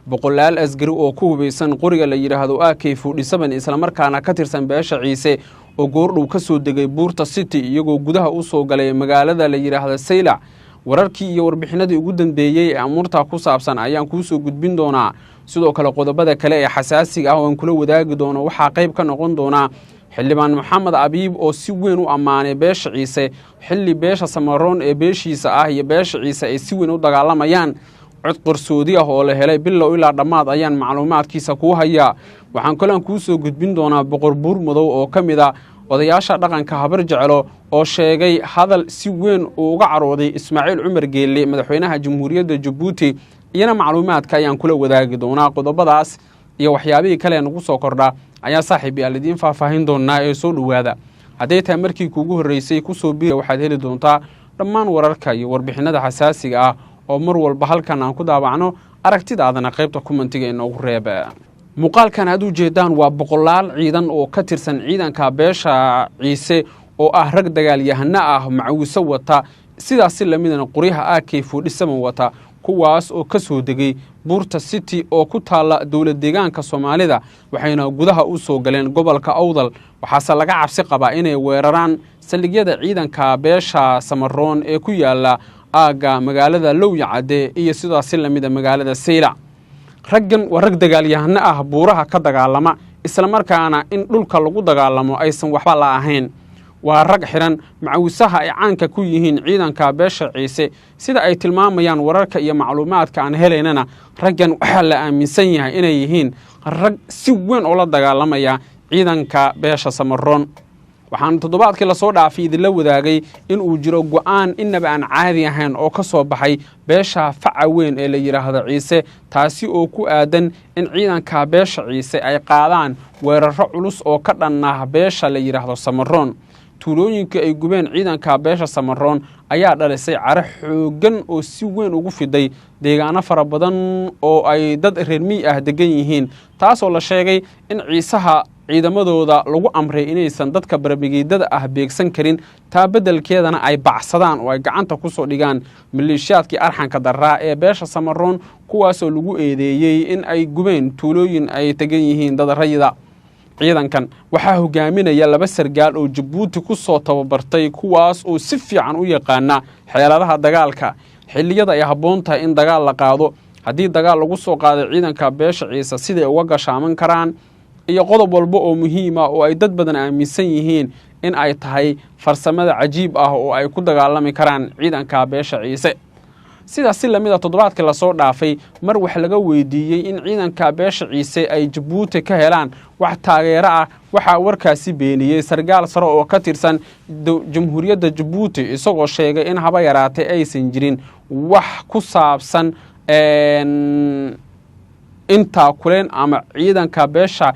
boqolaal asgari oo ku hubeysan qoriga la yiraahdo AK47 isla markaana ka tirsan beesha Ciise oo goordhow ka soo degay Buurta City iyagoo gudaha u soo galay magaalada la yiraahdo Saylac wararkii iyo warbixinadii ugu dambeeyay ee amurta ku saabsan ayaan ku soo gudbin doonaa sidoo kale qodobada kale ee xasaasiga ah oo aan kula wadaagi doono waxa qayb ka noqon doona xildhibaan Maxamed Abiib oo si weyn u amaanay beesha Ciise xilli beesha Samaroon ee beeshiisa ah iyo beesha Ciise ay si weyn u dagaalamayaan cod qarsoodi ah oo la helay bilow ilaa dhamaad ayaan macluumaadkiisa ku hayaa waxaan kale ku soo gudbin doonaa boqor buur madow oo kamid ah odayaasha dhaqanka habar jecelo oo sheegay hadal si weyn uga carooday Ismaaciil Cumar Geelle madaxweynaha Jamhuuriyadda Djibouti iyana macluumaadka ayaan kula wadaagi doonaa qodobadaas iyo waxyaabihii kale nagu soo kordha ayaa saaxiibayaal faahfaahin doonaa ee soo dhawaada haday tahay markii kuugu horeysay ku soo biir waxaad heli doontaa dhammaan wararka iyo warbixinada xasaasiga ah oo mar walba halkan aan ku daabacno aragtidaadana qaybta commentiga inoogu reeba muuqaalkan aad u jeedaan waa boqolaal ciidan oo ka tirsan ciidanka beesha Ciise oo ah rag dagaalyahana ah macawiso wata sidaas lamidana qoriyaha AK47 wata kuwaas oo ka soo degay Buurta City oo ku taala dawlad deegaanka Soomaalida waxayna gudaha u soo galeen gobolka Awdal waxaase laga cabsi qabaa inay weeraraan saldhigyada ciidanka beesha Samaroon ee ku yaala aaga magaalada Lowyacade iyo sidaas lamida magaalada Saylac raggan waa rag dagaalyahana ah buuraha ka dagaalama isla markaana in dhulka lagu dagaalamo aysan waxba la ahayn waa rag xiran macawisaha ay caanka ku yihiin ciidanka beesha Ciise sida ay tilmaamayaan wararka iyo macluumaadka aan helaynana raggan waxa la aaminsan yahay inay yihiin rag si weyn oo la dagaalamaya ciidanka beesha Samaroon waxaan toddobaadkii la soo dhaafay idin wadaagay in uu jiro go'aan inaba aan caadi ahayn oo ka soo baxay beesha faca weyn ee la yiraahdo Ciise taasi oo ku aadan in ciidanka beesha Ciise ay qaadaan weeraro culus oo ka dhan ah beesha la yiraahdo Samaroon tuulooyinka ay gubeen ciidanka beesha Samaroon ayaa dhalisay caro xoogan oo si weyn ugu fiday deegaano fara badan oo ay dad reer miyi ah degan yihiin taas oo la sheegay in ciisaha ciidamadooda lagu amray inaysan dadka barabigeedada ah beegsan karin taa bedelkeedana ay bacsadaan oo ay gacanta ku soo dhigaan maleeshiyaadkii arxanka daraa ee beesha Samaroon kuwaas oo lagu eedeeyay in ay gubeen tuulooyin ay tagan yihiin dad rayida ciidankan waxaa hogaaminaya laba sargaal oo Djibouti ku soo tababartay kuwaas oo si fiican u yaqaana xeeladaha dagaalka xilliyada ay haboon tahay in dagaal la qaado hadii dagaal lagu soo qaado ciidanka beesha Ciise sidii uga gashaaman karaan iyo qodob walba oo muhiim ah oo ay dad badan aaminsan yihiin in ay tahay farsamada cajiib ah oo ay ku dagaalami karaan ciidanka beesha Ciise sidaas lamida toddobaadkii la soo dhaafay mar wax laga weydiiyay in ciidanka beesha Ciise ay Djibouti ka helaan wax taageero ah waxa warkaasi beeniyay sargaal sare oo ka tirsan Jamhuuriyadda Djibouti isagoo sheegay in haba yaraatay aysan jirin wax ku saabsan inta kuleen ama ciidanka beesha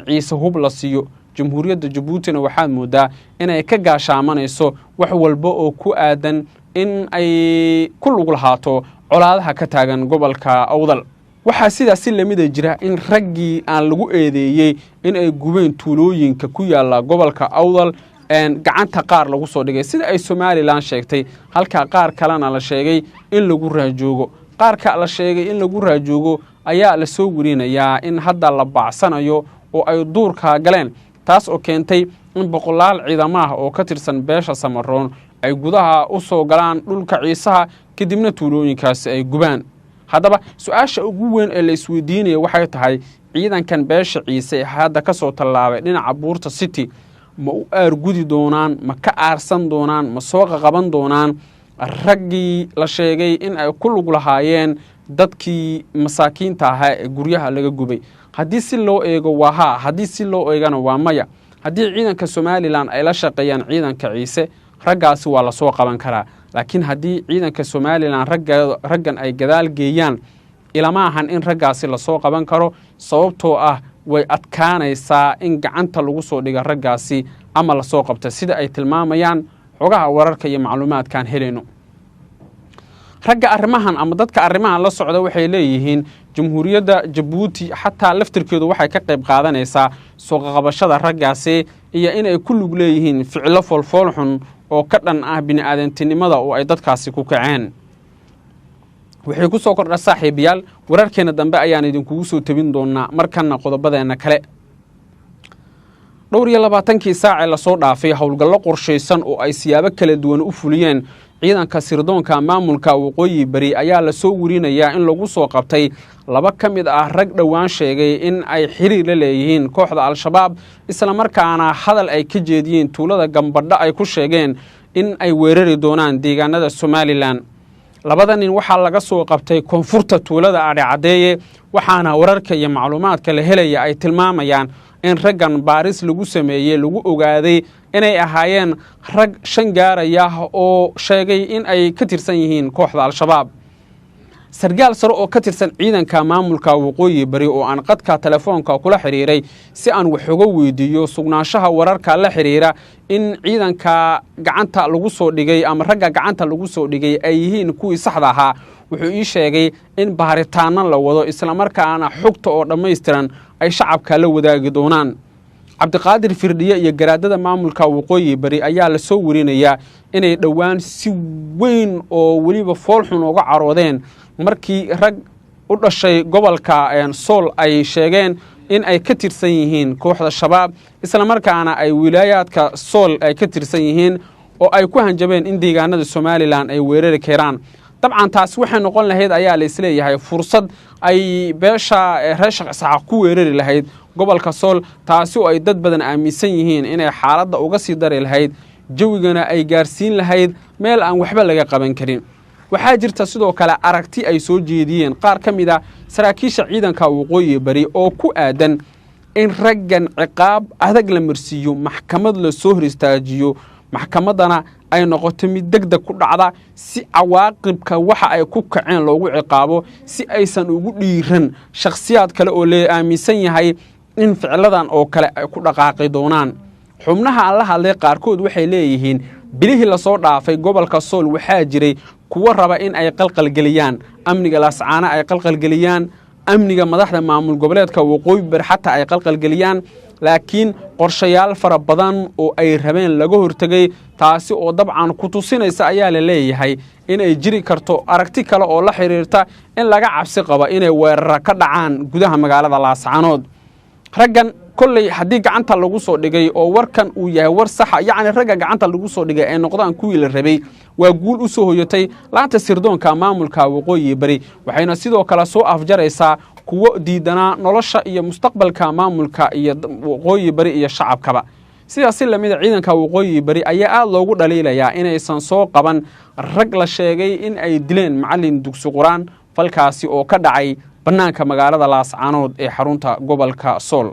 Ciise hub la siiyo Jamhuuriyadda Djiboutina waxaad moodaa inay ka gaashaamanayso wax walba oo ku aadan in ay ku lug lahaato colaadaha ka taagan gobolka Awdal waxa sidaas lamida jira in raggii aan lagu eedeeyay in ay gubeen tuulooyinka ku yaala gobolka Awdal gacanta qaar lagu soo dhigay sida ay Somaliland sheegtay halka qaar kalena la sheegay in lagu raajoogo qaarka la sheegay in lagu raajoogo ayaa la soo warinayaa in hadda la baacsanayo oo ay duurka galeen taas oo keentay in boqolaal ciidamada oo ka tirsan beesha Samaroon ay gudaha u soo galaan dhulka Ciisaha kadibna tuulooyinkaas ay gubaan haddaba su'aasha ugu weyn ee la isweydiinayo waxay tahay ciidankan beesha Ciise hadda ka soo tallaabay dhinaca Buurta City ma u aargudi doonaan ma ka aarsan doonaan ma soo qaban doonaan raggii la sheegay in ay ku lug lahaayeen dadkii masaakiinta ahaa ee guryaha laga gubay haddii si loo eego waa haa haddii si loo eegana waa maya haddii ciidanka Somaliland ay la shaqeeyaan ciidanka Ciise raggaasi waa la soo qaban karaa laakiin haddii ciidanka Somaliland raggan ay gadaal geeyaan ilama ahan in raggaasi la soo qaban karo sababtoo ah way adkaanaysaa in gacanta lagu soo dhiga raggaasi ama la soo qabta sida ay tilmaamayaan xogaha wararka iyo macluumaadkan helayno ragga arrimahan ama dadka arrimahan la socda waxay leeyihiin Jamhuuriyadda Djibouti xataa laftirkeedu waxay ka qayb qaadanaysaa soo qabashada raggaasi iyo in ay ku lug leeyihiin ficilo foolfool xun oo ka dhan ah bini'aadantinimada oo ay dadkaasi ku kaceen wixii ku soo kordha saaxiibayaal wararkeena dambe ayaan idinkugu soo tabin doonaa markana qodobadeena kale. dhowr iyo 20 saac la soo dhaafay howlgallo qorsheysan oo ay siyaabo kala duwan u fuliyeen ciidanka sirdoonka maamulka waqooyi bari ayaa la soo warinayaa in lagu soo qabtay 2 ka mid ah rag dhawaan sheegay in ay xiriir la leeyihiin kooxda al-shabaab isla markaana hadal ay ka jeediyeen tuulada Gambadha ay ku sheegeen in ay weerari doonaan deegaanada Somaliland. 2 nin waxaa laga soo qabtay koonfurta tuulada Adhicadeeye waxaana wararka iyo macluumaadka la helaya ay tilmaamayaan in raggan baaris lagu sameeyay lagu ogaaday inay ahaayeen rag 5 gaaraya oo sheegay in ay ka tirsan yihiin kooxda al-shabaab. sargaal sare oo ka tirsan ciidanka maamulka waqooyi bari oo aan qadka telefoonka kula xiriiray si aan wax uga weydiiyo sugnaanshaha wararka la xiriira in ciidanka gacanta lagu soo dhigay ama ragga gacanta lagu soo dhigay ay yihiin kuwii saxda ahaa wuxuu ii sheegay in baaritaano la wado isla markaana xogta oo dhameystiran ay shacabka la wadaagi doonaan. Cabdiqaadir Firdhiye iyo garaadada maamulka waqooyi bari ayaa la soo warinayaa inay dhawaan si weyn oo waliba fool xun uga caroodeen markii rag u dhashay gobolka Sool ay sheegeen in ay ka tirsan yihiin kooxda shabaab isla markaana ay wilaayadka Sool ay ka tirsan yihiin oo ay ku hanjabeen in deegaanada Somaliland ay weerari karaan. dabcan taas waxay noqon lahayd ayaa la isleeyahay fursad ay beesha reeshaq sax ku weerari lahayd gobolka Sool taasi oo ay dad badan aaminsan yihiin inay xaaladda uga sii dari lahayd jawigana ay gaarsiin lahayd meel aan waxba laga qaban karin. waxaa jirta sidoo kale aragti ay soo jeediyeen qaar ka mid ah saraakiisha ciidanka waqooyi bari oo ku aadan in raggan ciqaab adag la marsiiyo maxkamad la soo horistaajiyo maxkamadana ay noqoto mid degdeg ku dhacda si cawaaqibka waxa ay ku kaceen loogu ciqaabo si aysan ugu dhiiran shakhsiyaad kale oo la aaminsan yahay in ficladan oo kale ay ku dhaqaaqi doonaan. xubnaha aan la hadlay qaarkood waxay leeyihiin bilihii la soo dhaafay gobolka Sool waxaa jiray kuwa raba in ay qalqalgeliyaan amniga Laascaana ay qalqalgeliyaan amniga madaxda maamul goboleedka waqooyi bari xataa ay qalqalgeliyaan laakiin qorshayaal fara badan oo ay rabeen laga hortagay taasi oo dabcan ku tusinaysa ayaa la leeyahay in ay jiri karto aragti kale oo la xiriirta in laga cabsi qabo inay weerar ka dhacaan gudaha magaalada Laascaanood. raggan kolley haddii gacanta lagu soo dhigay oo warkan uu yahay war sax yacni ragga gacanta lagu soo dhigay ay noqdaan kuwii la rabay waa guul u soo hoyatay laanta sirdoonka maamulka waqooyi bari waxayna sidoo kale soo afjaraysaa kuwa diidanaa nolosha iyo mustaqbalka maamulka iyo waqooyi bari iyo shacabkaba. sidaas la mid ciidanka waqooyi bari ayaa aad loogu dhaliilayaa inaysan soo qaban rag la sheegay in ay dileen macallin dugsi quraan falkaasi oo ka dhacay banaanka magaalada Laascaanood ee xarunta gobolka Sool.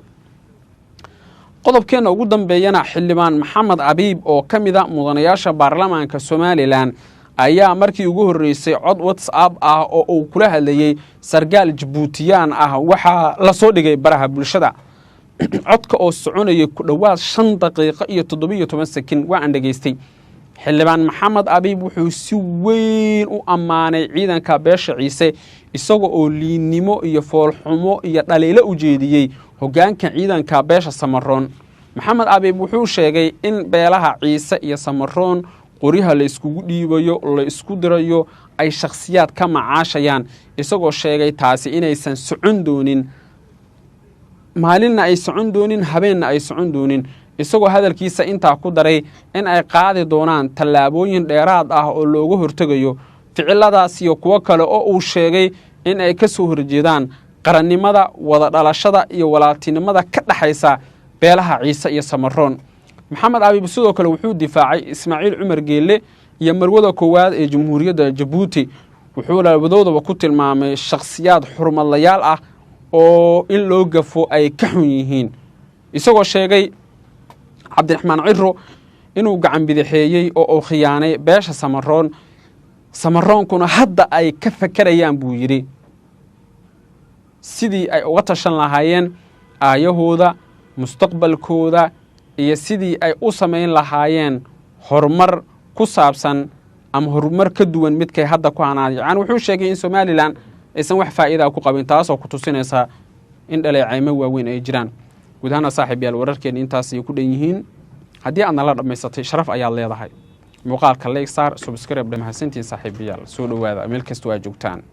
qodobkeena ugu dambeeyana xildhibaan Maxamed Abiib oo ka mid ah mudanayaasha baarlamaanka Somaliland ayaa markii ugu horeysay cod WhatsApp ah oo uu kula hadlayay sargaal Djiboutiyaan ah waxa la soo dhigay baraha bulshada. codka oo soconayay ku dhawaad 5 daqiiqo iyo 17 sekin waan dhageystay. xildhibaan Maxamed Abiib wuxuu si weyn u ammaanay ciidanka beesha Ciise isagoo oo liinimo iyo foolxumo iyo dhaliilo u jeediyay hoggaanka ciidanka beesha Samaroon. Maxamed Abiib wuxuu sheegay in beelaha Ciise iyo Samaroon qoryaha la iskugu dhiibayo la isku dirayo ay shakhsiyaad ka macaashayaan isagoo sheegay taasi inaysan socon doonin maalinna ay socon doonin habeenna ay socon doonin isagoo hadalkiisa intaa ku daray in ay qaadi doonaan tallaabooyin dheeraad ah oo looga hortagayo ficiladaas iyo kuwa kale oo uu sheegay in ay ka soo horjeedaan qarannimada wada dhalashada iyo walaaltinimada ka dhaxaysa beelaha Ciise iyo Samaroon. Maxamed Abiib sidoo kale wuxuu difaacay Ismaaciil Cumar Geelle iyo marwada koowaad ee Jamhuuriyadda Djibouti wuxuu labadoodaba ku tilmaamay shakhsiyaad xurmadlayaal ah oo in loo gafo ay ka xun yihiin isagoo sheegay Cabdiraxmaan Ciro inuu gacan bidixeeyay oo khiyaanay beesha Samaroon. Samaroonkuna hadda ay ka fakarayaan buu yiri sidii ay uga tashan lahaayeen aayahooda mustaqbalkooda iyo sidii ay u sameyn lahaayeen horumar ku saabsan ama horumar ka duwan midkay hadda ku hanaadiyaan. wuxuu sheegay in Somaliland aysan wax faa'iido ku qabin taas oo ku tusinaysa in dhaleecaymo waaweyn ay jiraan. gudaha saaxiibayaal wararkeen intaas ay ku dhan yihiin haddii aad nala dhamaysatay sharaf ayaad leedahay muuqaalka like saar subscribe mahadsantiin saaxiibayaal soo dhawaada meel kasta waa joogtaan.